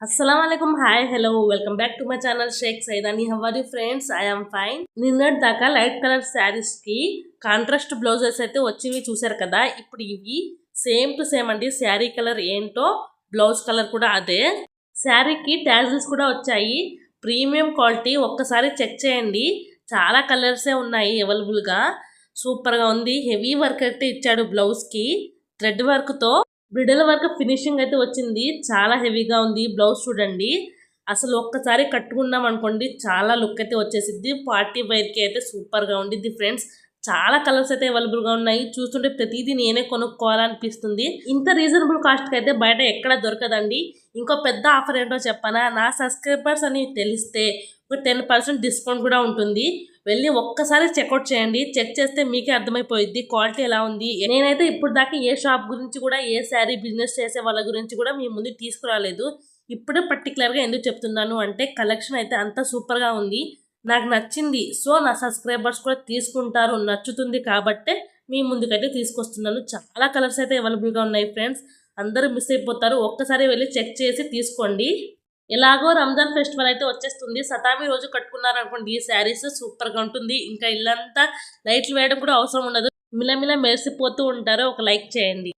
Assalamualaikum, hi, hello, welcome back to my channel Sheikh Saidani. How are you friends? I am fine. నిన్నటి దాకా light colour saris కి contrast blouses అయితే వచ్చివి చూసారు కదా. ఇప్పుడు ఇవి సేమ్ టు సేమ్ అండి. శారీ కలర్ ఏంటో బ్లౌజ్ కలర్ కూడా అదే. శారీకి టాజిల్స్ కూడా వచ్చాయి. ప్రీమియం క్వాలిటీ, ఒక్కసారి చెక్ చేయండి. చాలా కలర్సే ఉన్నాయి అవైలబుల్ గా. సూపర్ గా ఉంది. హెవీ వర్క్ అయితే ఇచ్చాడు బ్లౌజ్ కి. థ్రెడ్ వర్క్ తో బ్రిడల్ వర్క్ ఫినిషింగ్ అయితే వచ్చింది. చాలా హెవీగా ఉంది. బ్లౌజ్ చూడండి, అసలు ఒక్కసారి కట్టుకున్నాం అనుకోండి చాలా లుక్ అయితే వచ్చేసిద్ది. పార్టీ వేర్ కి అయితే సూపర్ గా ఉండిద్ది ఫ్రెండ్స్. చాలా కలర్స్ అయితే అవైలబుల్ గా ఉన్నాయి. చూస్తుంటే ప్రతిదీ నేనే కొనుక్కోవాలనిపిస్తుంది. ఇంత రీజనబుల్ కాస్ట్ కి అయితే బయట ఎక్కడ దొరకదండి. ఇంకో పెద్ద ఆఫర్ ఏంటో చెప్పనా, నా సబ్స్క్రైబర్స్ అని తెలిస్తే ఒక 10% డిస్కౌంట్ కూడా ఉంటుంది. వెళ్ళి ఒక్కసారి చెక్అవుట్ చేయండి. చెక్ చేస్తే మీకే అర్థమైపోయింది క్వాలిటీ ఎలా ఉంది. నేనైతే ఇప్పుడు దాకా ఏ షాప్ గురించి కూడా, ఏ శారీ బిజినెస్ చేసే వాళ్ళ గురించి కూడా మీ ముందు తీసుకురాలేదు. ఇప్పుడు పర్టికులర్గా ఎందుకు చెప్తున్నాను అంటే, కలెక్షన్ అయితే అంత సూపర్గా ఉంది, నాకు నచ్చింది. సో నా సబ్స్క్రైబర్స్ కూడా తీసుకుంటారు, నచ్చుతుంది కాబట్టే మీ ముందుకైతే తీసుకొస్తున్నాను. చాలా కలర్స్ అయితే అవైలబుల్గా ఉన్నాయి ఫ్రెండ్స్. అందరూ మిస్ అయిపోతారు. ఒక్కసారి వెళ్ళి చెక్ చేసి తీసుకోండి. ఎలాగో రంజాన్ ఫెస్టివల్ అయితే వచ్చేస్తుంది. సతామి రోజు కట్టుకున్నారనుకోండి ఈ శారీస్ సూపర్గా ఉంటుంది. ఇంకా ఇల్లంతా లైట్లు వేయడం కూడా అవసరం ఉండదు. మిలమిల మెరిసిపోతూ ఉంటారు. ఒక లైక్ చేయండి.